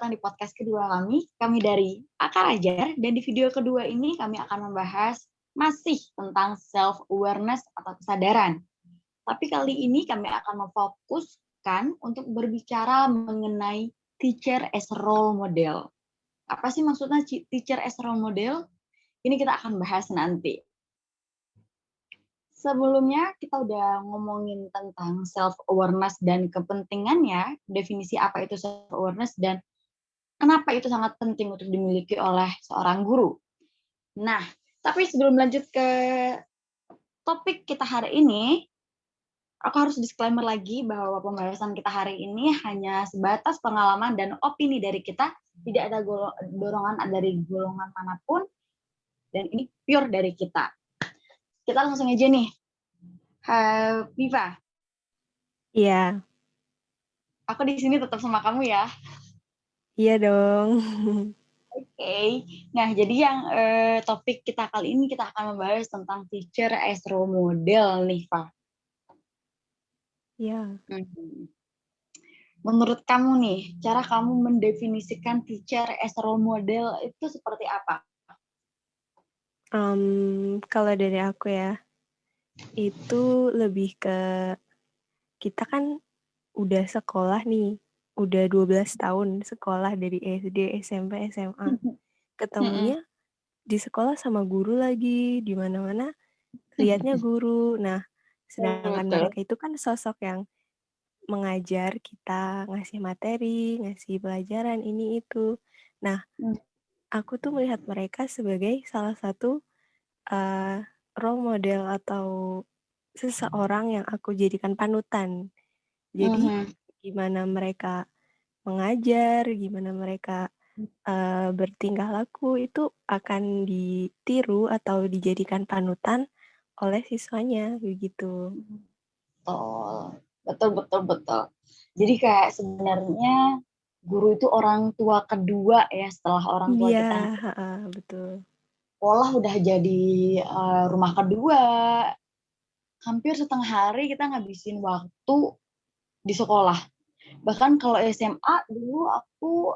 datang di podcast kedua kami dari Akar Ajar, dan di video kedua ini kami akan membahas masih tentang self-awareness atau kesadaran. Tapi kali ini kami akan memfokuskan untuk berbicara mengenai teacher as role model. Apa sih maksudnya teacher as role model? Ini kita akan bahas nanti. Sebelumnya kita udah ngomongin tentang self-awareness dan kepentingannya, definisi apa itu self-awareness, dan kenapa itu sangat penting untuk dimiliki oleh seorang guru. Nah, tapi sebelum lanjut ke topik kita hari ini, aku harus disclaimer lagi bahwa pembahasan kita hari ini hanya sebatas pengalaman dan opini dari kita, tidak ada dorongan dari golongan manapun, dan ini pure dari kita. Kita langsung aja nih. Viva. Iya. Aku di sini tetap sama kamu ya. Iya dong. Oke. Nah, jadi yang topik kita kali ini kita akan membahas tentang teacher as role model nih, Pak. Iya. Menurut kamu nih, cara kamu mendefinisikan teacher as role model itu seperti apa? Kalau dari aku ya, itu lebih ke kita kan udah sekolah nih, udah 12 tahun sekolah dari SD, SMP, SMA. Ketemunya di sekolah sama guru lagi, di mana-mana lihatnya guru. Nah, sedangkan Betul. mereka itu kan sosok yang mengajar kita, ngasih materi, ngasih pelajaran ini itu. Nah, aku tuh melihat mereka sebagai salah satu role model atau seseorang yang aku jadikan panutan. Jadi gimana mereka mengajar, gimana mereka bertingkah laku itu akan ditiru atau dijadikan panutan oleh siswanya begitu. Betul. Jadi kayak sebenarnya guru itu orang tua kedua ya setelah orang tua Iya, kita. betul. Sekolah udah jadi rumah kedua. Hampir setengah hari kita ngabisin waktu di sekolah. Bahkan kalau SMA dulu aku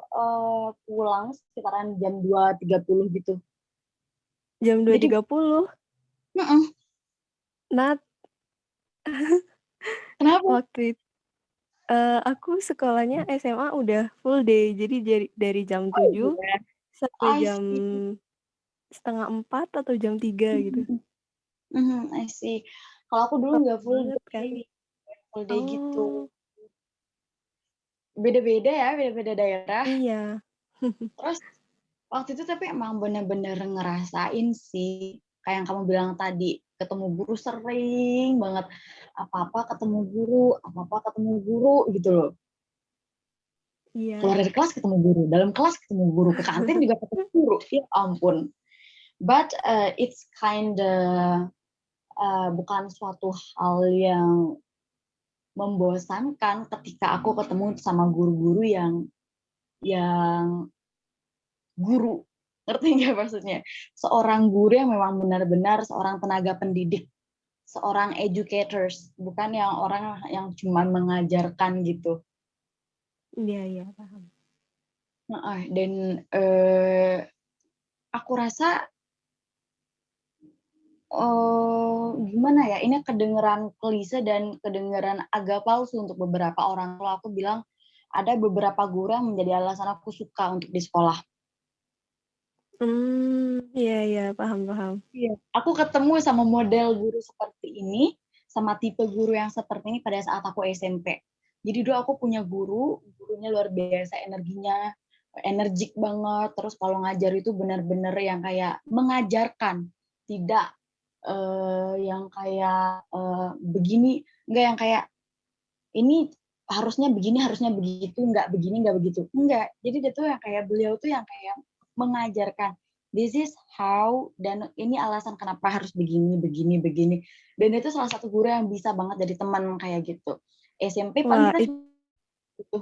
pulang sekitaran jam 2.30 gitu. Jam Jadi 2.30. Nat, kenapa? waktu itu aku sekolahnya SMA udah full day. Jadi dari jam 7 Iya. sampai I jam see. 3:30 atau jam 3 gitu. I see. Kalau aku dulu nggak Lama full banget kan. day gitu. Oh, Beda-beda ya, beda-beda daerah. iya. Terus waktu itu tapi emang bener-bener ngerasain sih, kayak yang kamu bilang tadi, ketemu guru sering banget. Apa-apa ketemu guru gitu loh. Keluar Iya. dari kelas ketemu guru, dalam kelas ketemu guru, ke kantin juga ketemu guru. Ya ampun. But it's bukan suatu hal yang membosankan ketika aku ketemu sama guru-guru yang guru. Ngerti nggak maksudnya? Seorang guru yang memang benar-benar seorang tenaga pendidik, seorang educators, bukan yang orang yang cuma mengajarkan gitu. Iya, paham. Dan aku rasa gimana ya, ini kedengeran klise dan kedengeran agak palsu untuk beberapa orang. Kalau aku bilang ada beberapa guru yang menjadi alasan aku suka untuk di sekolah. Iya, paham. Iya. Aku ketemu sama model guru seperti ini, sama tipe guru yang seperti ini pada saat aku SMP. Jadi dulu aku punya gurunya luar biasa energinya, energik banget. Terus kalau ngajar itu benar-benar yang kayak mengajarkan, tidak yang kayak begini, enggak yang kayak ini harusnya begini, harusnya begitu, enggak begini, enggak begitu. Enggak. Jadi dia tuh yang kayak beliau tuh yang kayak mengajarkan. This is how, dan ini alasan kenapa harus begini. Dan itu salah satu guru yang bisa banget jadi teman kayak gitu. SMP paling Wah, kita gitu.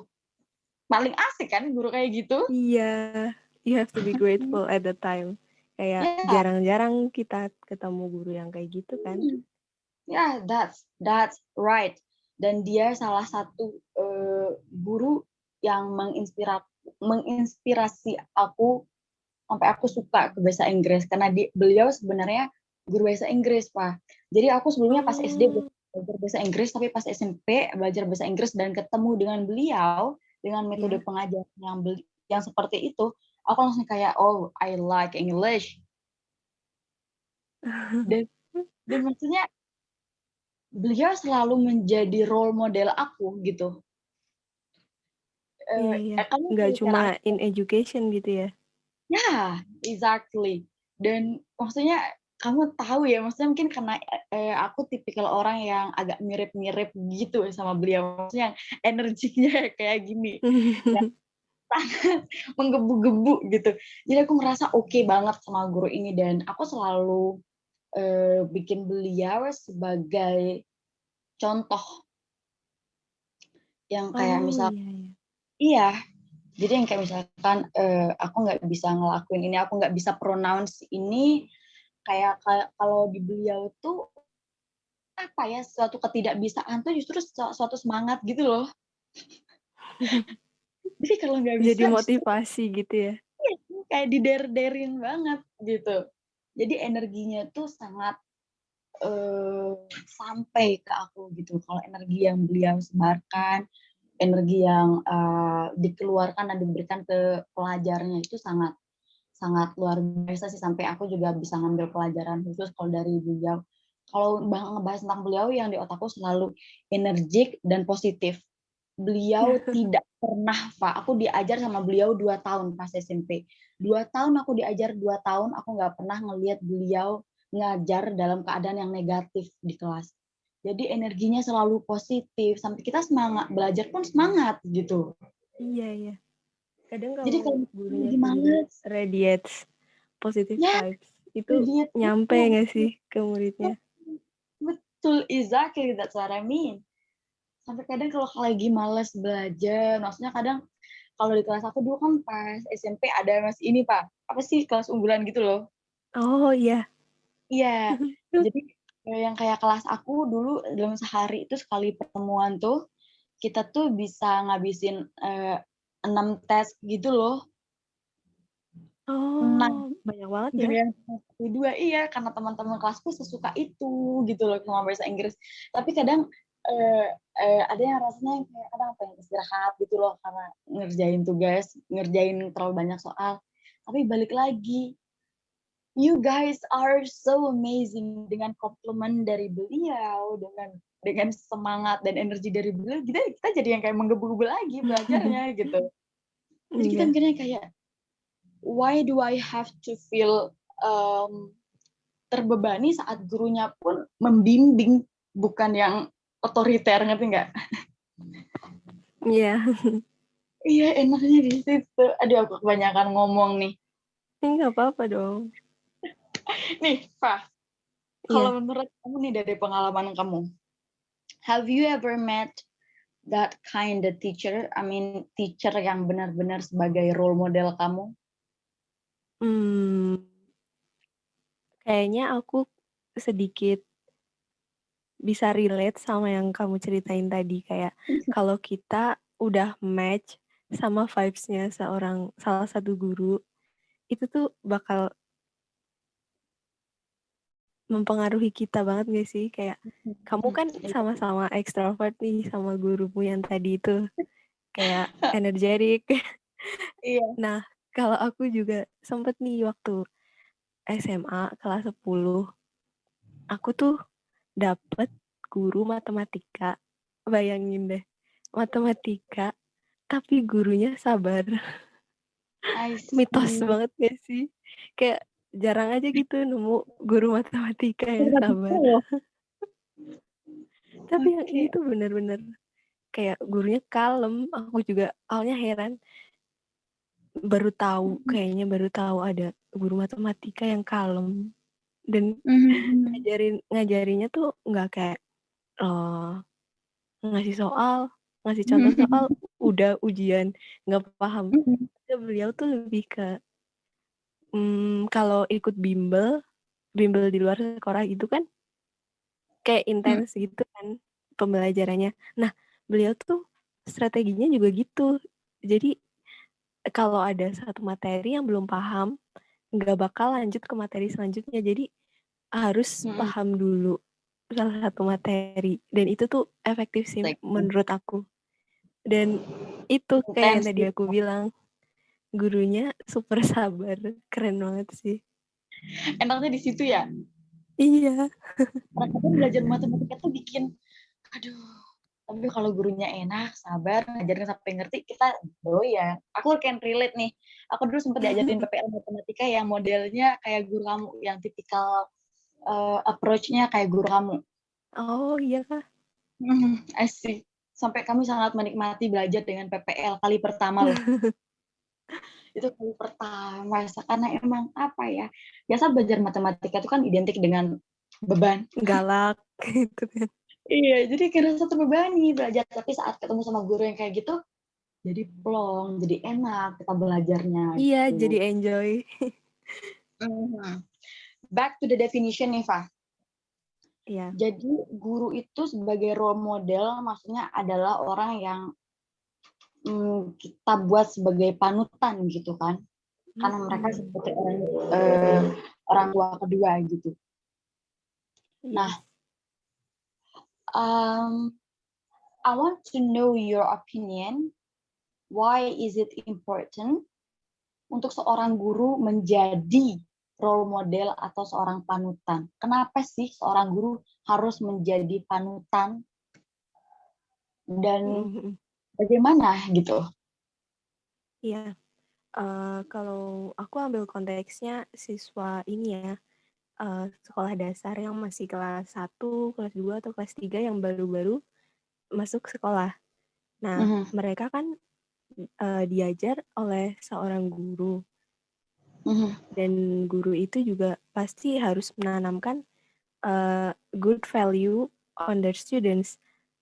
Paling asik kan guru kayak gitu. iya. You have to be grateful at the time. Kayak Ya, jarang-jarang kita ketemu guru yang kayak gitu kan. ya, that's right. Dan dia salah satu guru yang menginspirasi menginspirasi aku sampai aku suka ke bahasa Inggris karena beliau sebenarnya guru bahasa Inggris, Pak. Jadi aku sebelumnya pas SD Oh, belajar bahasa Inggris, tapi pas SMP belajar bahasa Inggris dan ketemu dengan beliau dengan metode ya. pengajaran yang seperti itu, aku langsung kayak, oh, I like English. Dan maksudnya beliau selalu menjadi role model aku gitu. Iya, iya. Kamu Nggak tahu cuma cara in aku. education gitu ya? Ya, exactly. Dan maksudnya kamu tahu ya, maksudnya mungkin karena, aku tipikal orang yang agak mirip-mirip gitu sama beliau, maksudnya energinya kayak gini, yang sangat menggebu-gebu gitu. Jadi aku ngerasa oke banget sama guru ini dan aku selalu, bikin beliau sebagai contoh yang kayak Oh, misal iya, iya. iya, jadi yang kayak misalkan, aku nggak bisa ngelakuin ini, aku nggak bisa pronounce ini, kayak kayak kalau di beliau tuh, apa ya, suatu ketidakbisaan tuh justru suatu semangat gitu loh. Jadi kalau nggak Jadi bisa justru motivasi gitu ya? iya, kayak dider-derin banget gitu. Jadi energinya tuh sangat, eee, sampai ke aku gitu. Kalau energi yang beliau sebarkan, energi yang, dikeluarkan dan diberikan ke pelajarnya itu sangat sangat luar biasa sih, sampai aku juga bisa ngambil pelajaran khusus kalau dari beliau. Kalau ngebahas tentang beliau yang di otakku selalu energik dan positif. Beliau tidak pernah, Pak, aku diajar sama beliau 2 tahun pas SMP. 2 tahun aku diajar, 2 tahun aku nggak pernah ngelihat beliau ngajar dalam keadaan yang negatif di kelas. Jadi energinya selalu positif, sampai kita semangat belajar pun semangat gitu. Iya, iya. Kadang Jadi kalau kalau gurunya lagi tuh juga males, radiates positive ya vibes, itu dia nyampe itu. nggak sih ke muridnya? Betul, exactly, that's what I mean. Sampai kadang kalau lagi males belajar, maksudnya kadang kalau di kelas aku dulu kan pas SMP ada Mas ini, Pak, apa sih, kelas unggulan gitu loh. Oh, iya. Iya, jadi, yang kayak kelas aku dulu dalam sehari itu sekali pertemuan tuh, kita tuh bisa ngabisin, 6 tes gitu loh. 6 Oh, banyak banget ya? dari yang kelas 1, 2 iya, karena teman-teman kelasku sesuka itu gitu loh sama bahasa Inggris. Tapi kadang, eee ada yang rasanya kayak kadang pengen istirahat gitu loh karena ngerjain tugas, ngerjain terlalu banyak soal. Tapi balik lagi, you guys are so amazing dengan komplimen dari beliau, dengan semangat dan energi dari beliau, kita jadi yang kayak menggebu-gebu lagi belajarnya gitu. Jadi kita Iya. mikirnya kayak, "Why do I have to feel, terbebani saat gurunya pun membimbing, bukan yang otoriter," ngerti nggak? Iya. Iya, enaknya di situ. Aduh, aku kebanyakan ngomong nih. Nggak apa-apa dong. Nih, Fah, Iya. kalau menurut kamu nih dari pengalaman kamu, have you ever met that kind of teacher? I mean, teacher yang benar-benar sebagai role model kamu? Mmm, kayaknya aku sedikit bisa relate sama yang kamu ceritain tadi, kayak kalau kita udah match sama vibes-nya salah satu guru, itu tuh bakal mempengaruhi kita banget gak sih? Kayak kamu kan Iya, sama-sama ekstrovert nih sama gurumu yang tadi itu, kayak energetik. iya, Nah, kalau aku juga sempet nih waktu SMA kelas 10, aku tuh dapet guru matematika, bayangin deh, matematika tapi gurunya sabar. I Mitos see. banget gak sih? Kayak jarang aja gitu nemu guru matematika yang Matematika sabar. loh. Tapi yang ini Oke. tuh bener-bener kayak gurunya kalem, aku juga awalnya heran, baru tahu ada guru matematika yang kalem dan Mhm. ngajarinnya tuh nggak kayak, eee, ngasih soal, ngasih contoh soal, udah ujian, nggak paham. Mhm. Beliau tuh lebih ke, kalau ikut bimbel, bimbel di luar sekolah itu kan kayak Mhm. intens gitu kan pembelajarannya. Nah, beliau tuh strateginya juga gitu. Jadi kalau ada satu materi yang belum paham, nggak bakal lanjut ke materi selanjutnya. Jadi harus Mhm, paham dulu salah satu materi dan itu tuh efektif sih exactly. menurut aku. Dan itu kayak yang tadi Intensif. aku bilang, gurunya super sabar, keren banget sih. Enaknya di situ ya. Iya. Kadang belajar matematika tuh bikin, aduh, tapi kalau gurunya enak, sabar, ngajarin sampai ngerti, kita doyan. Aku can relate nih. Aku dulu sempat diajarin PPL matematika yang modelnya kayak guru kamu, yang tipikal approach-nya kayak guru kamu. Oh iya kah? Asik. Sampai kami sangat menikmati belajar dengan PPL kali pertama loh. Itu kali pertama, karena emang apa ya, biasa belajar matematika itu kan identik dengan beban. Galak gitu kan. Iya, jadi ngerasa terbebani belajar, tapi saat ketemu sama guru yang kayak gitu, jadi plong, jadi enak kita belajarnya Iya, jadi gitu. enjoy. Mhm. Back to the definition nih, Fa. Iya. Jadi guru itu sebagai role model maksudnya adalah orang yang kita buat sebagai panutan gitu kan. Karena mereka Mhm. seperti orang tua kedua gitu. Nah, Yes. um, I want to know your opinion. Why is it important untuk seorang guru menjadi role model atau seorang panutan? Kenapa sih seorang guru harus menjadi panutan Mhm dan mhm. bagaimana gitu? Iya. Kalau aku ambil konteksnya siswa ini ya, sekolah dasar yang masih kelas 1, kelas 2, atau kelas 3 yang baru-baru masuk sekolah. Nah, Mhm, mereka kan, diajar oleh seorang guru mhm, dan guru itu juga pasti harus menanamkan, good value on their students.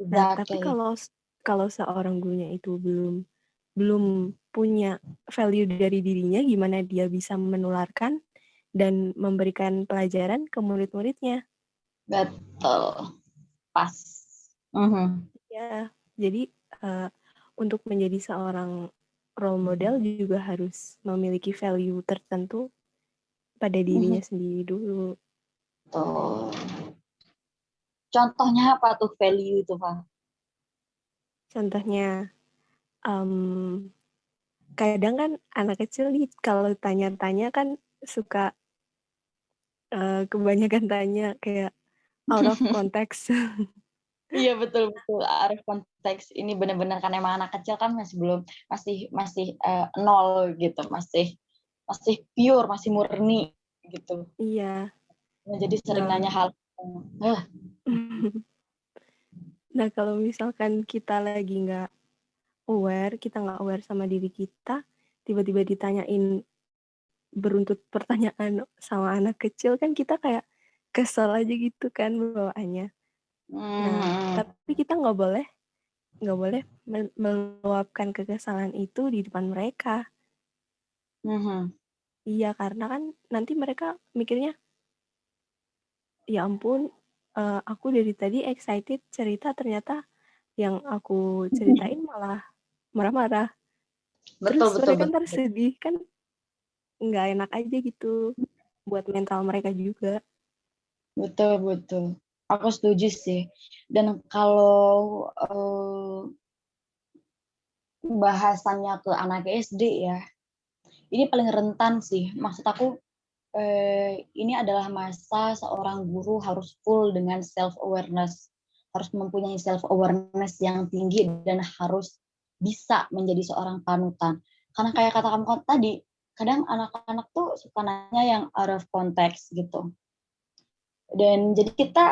Nah, tapi exactly. kalau seorang gurunya itu belum belum punya value dari dirinya, gimana dia bisa menularkan dan memberikan pelajaran ke murid-muridnya. Betul, pas. Mhm, Ya, jadi, eee, untuk menjadi seorang role model juga harus memiliki value tertentu pada mhm, dirinya sendiri dulu. betul. Contohnya apa tuh value itu, Pak? Contohnya, mmm, kadang kan anak kecil nih kalau tanya-tanya kan suka, kebanyakan tanya kayak out of context. Iya, betul betul, out of konteks. Ini benar-benar kan emang anak kecil kan masih belum masih masih, nol gitu, masih masih pure, masih murni gitu. Iya. Nah, jadi sering Nah nanya hal eh, nah kalau misalkan kita lagi kita nggak aware sama diri kita, tiba-tiba ditanyain beruntut pertanyaan sama anak kecil kan kita kayak kesel aja gitu kan bawaannya. Nah, mhm, tapi kita nggak boleh meluapkan kekesalan itu di depan mereka. mhm. Iya, karena kan nanti mereka mikirnya, "Ya ampun, aku dari tadi excited cerita ternyata yang aku ceritain malah marah-marah." Betul Terus betul mereka entar betul. sedih, kan nggak enak aja gitu buat mental mereka juga. Betul betul. Aku setuju sih. Dan kalau, bahasannya ke anak SD ya, ini paling rentan sih. Maksud aku, ini adalah masa seorang guru harus full dengan self awareness, harus mempunyai self awareness yang tinggi dan harus bisa menjadi seorang panutan. Karena kayak kata kamu kan tadi, kadang anak-anak tuh suka nanya yang out of context gitu. Dan jadi kita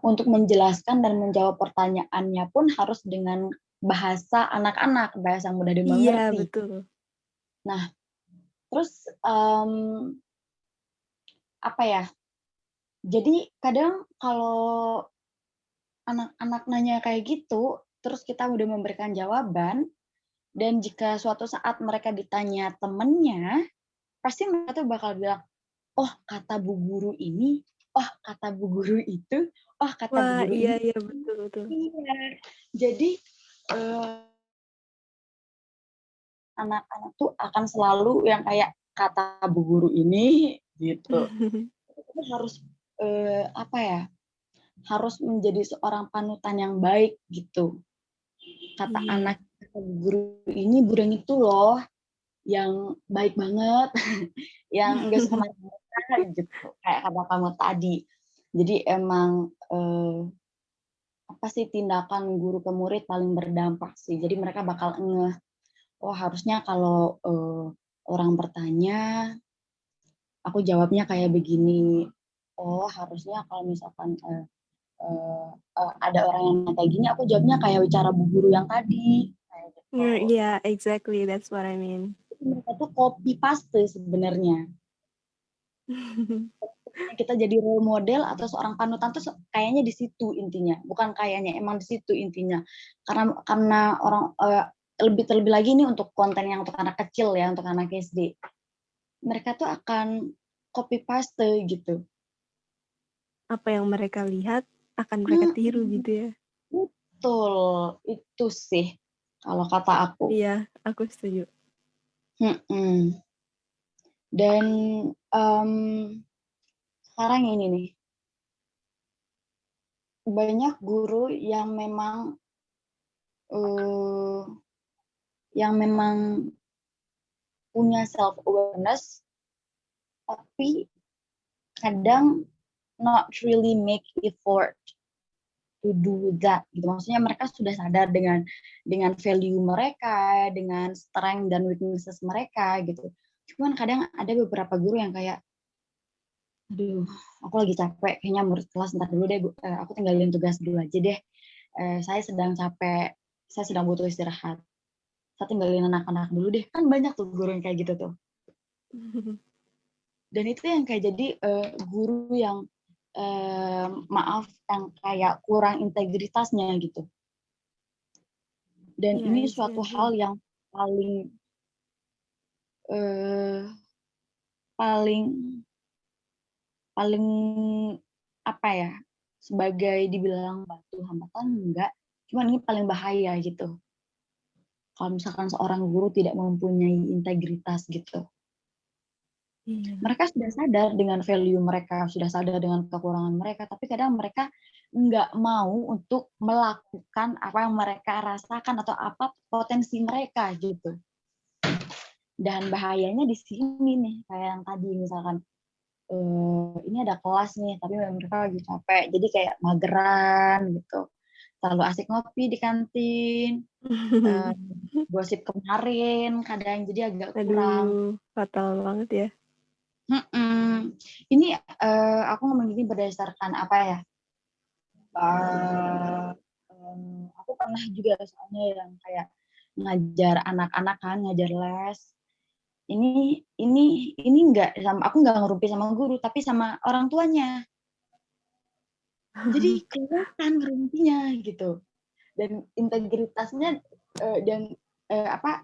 untuk menjelaskan dan menjawab pertanyaannya pun harus dengan bahasa anak-anak, bahasa mudah Iya, dimengerti. betul. Nah, terus, apa ya, jadi kadang kalau anak-anak nanya kayak gitu, terus kita udah memberikan jawaban, dan jika suatu saat mereka ditanya temennya, pasti mereka tuh bakal bilang, "Oh, kata bu guru ini, oh kata bu guru itu, oh kata bu Wah, guru iya ini." iya, betul betul. Iya. Jadi, eee anak-anak tuh akan selalu yang kayak kata bu guru ini gitu. Itu harus apa ya? Harus menjadi seorang panutan yang baik gitu. Kata Iya. anak kata bu guru ini Bureng itu loh yang baik banget, yang enggak suka marah-marah gitu, kayak kata kamu tadi. Jadi emang apa sih tindakan guru ke murid paling berdampak sih. Jadi mereka bakal ngeh, oh harusnya kalau orang bertanya, aku jawabnya kayak begini. Oh harusnya kalau misalkan ada orang yang kayak gini, aku jawabnya kayak bicara bu guru yang tadi. Kayak gitu. Yeah, exactly. That's what I mean. Mereka tuh copy paste sebenarnya. Kita jadi role model atau seorang panutan tuh kayaknya di situ intinya, bukan kayaknya, emang di situ intinya. Karena orang terlebih lagi ini untuk konten yang untuk anak kecil ya, untuk anak SD. Mereka tuh akan copy paste gitu. Apa yang mereka lihat akan mereka tiru gitu ya. Betul, itu sih kalau kata aku. Iya, aku setuju. Dan sekarang ini nih, banyak guru yang memang punya self awareness, tapi kadang not really make effort to do that gitu. Maksudnya mereka sudah sadar dengan value mereka, dengan strength dan weaknesses mereka gitu. Cuman kadang ada beberapa guru yang kayak, aduh, aku lagi capek, kayaknya murid kelas ntar dulu deh, aku tinggalin tugas dulu aja deh. Saya sedang capek, saya sedang butuh istirahat. Saya tinggalin anak-anak dulu deh. Kan banyak tuh guru yang kayak gitu tuh. Dan itu yang kayak jadi guru yang maaf yang kayak kurang integritasnya gitu. Dan Yeah, ini suatu exactly. hal yang paling paling paling apa ya, sebagai dibilang batu hambatan enggak, cuman ini paling bahaya gitu. Kalau misalkan seorang guru tidak mempunyai integritas gitu. Iya. Mereka sudah sadar dengan value mereka, sudah sadar dengan kekurangan mereka, tapi kadang mereka nggak mau untuk melakukan apa yang mereka rasakan atau apa potensi mereka gitu. Dan bahayanya di sini nih, kayak yang tadi misalkan, ini ada kelas nih, tapi mereka lagi capek, jadi kayak mageran gitu. Selalu asik ngopi di kantin, gosip kemarin kadang, jadi agak kurang. Aduh, fatal banget ya. Ini aku ngomong gini berdasarkan apa ya? Aku pernah juga soalnya yang kayak ngajar anak-anak kan, ngajar les. Ini enggak sama aku nggak ngerumpi sama guru, tapi sama orang tuanya. Jadi kelihatan ngerumpinya gitu. Dan integritasnya dan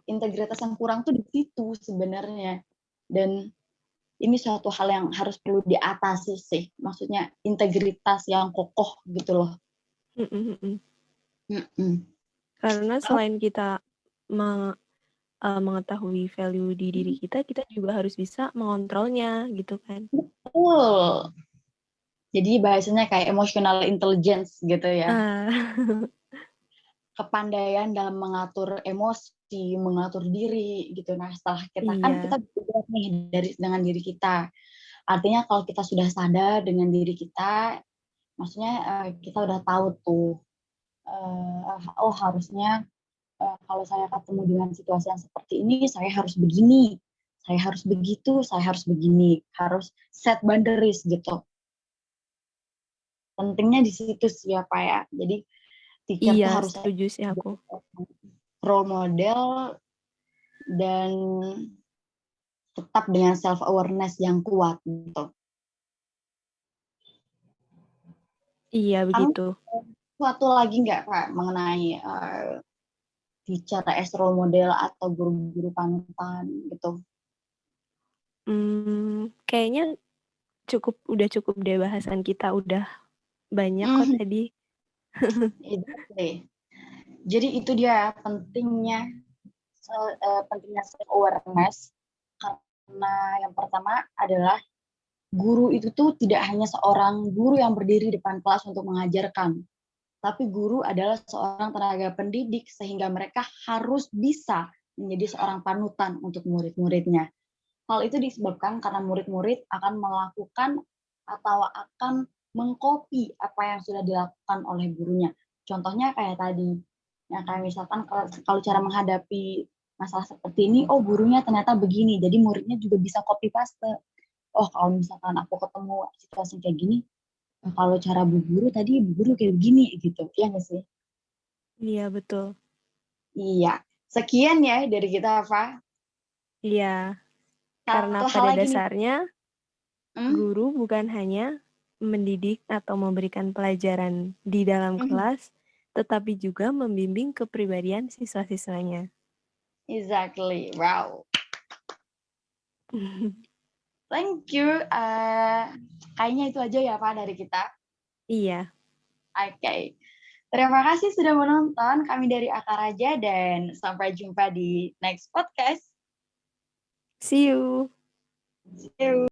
integritas yang kurang tuh di situ sebenarnya. Dan ini suatu hal yang harus perlu diatasi sih. Maksudnya integritas yang kokoh gitu loh. Karena selain kita mengetahui value di diri kita juga harus bisa mengontrolnya gitu kan. Betul. Jadi bahasanya kayak emotional intelligence gitu ya. Kepandaian dalam mengatur emosi, mengatur diri gitu. Nah, setelah kita belajar nih dengan diri kita. Artinya kalau kita sudah sadar dengan diri kita, maksudnya kita udah tahu tuh, oh harusnya kalau saya ketemu dengan situasi yang seperti ini, saya harus begini, saya harus begitu, saya harus begini, harus set boundaries gitu. Pentingnya di situ sih ya Pak ya. Jadi teacher tuh harus setuju sih aku. role model dan tetap dengan self awareness yang kuat gitu. Iya begitu. Suatu lagi nggak Pak mengenai teacher as role model atau guru-guru panutan gitu? Kayaknya udah cukup deh bahasan kita, udah banyak kok tadi. Exactly. Jadi itu dia pentingnya pentingnya self awareness karena yang pertama adalah guru itu tuh tidak hanya seorang guru yang berdiri di depan kelas untuk mengajarkan, tapi guru adalah seorang tenaga pendidik sehingga mereka harus bisa menjadi seorang panutan untuk murid-muridnya. Hal itu disebabkan karena murid-murid akan melakukan atau akan mengcopy apa yang sudah dilakukan oleh gurunya. Contohnya kayak tadi, ya kayak misalkan kalau cara menghadapi masalah seperti ini, oh gurunya ternyata begini, jadi muridnya juga bisa copy paste. Oh kalau misalkan aku ketemu situasi kayak gini, kalau cara bu guru tadi bu guru kayak begini gitu, ya nggak sih? Iya, betul. Iya, sekian ya dari kita, Ava. Iya, karena Satu hal pada lagi nih, dasarnya guru bukan hanya mendidik atau memberikan pelajaran di dalam kelas, tetapi juga membimbing kepribadian siswa-siswanya. exactly, wow. Thank you. Kayaknya itu aja ya Pak dari kita. Iya, Oke. Terima kasih sudah menonton. Kami dari Akaraja dan sampai jumpa di next podcast. see you. See you.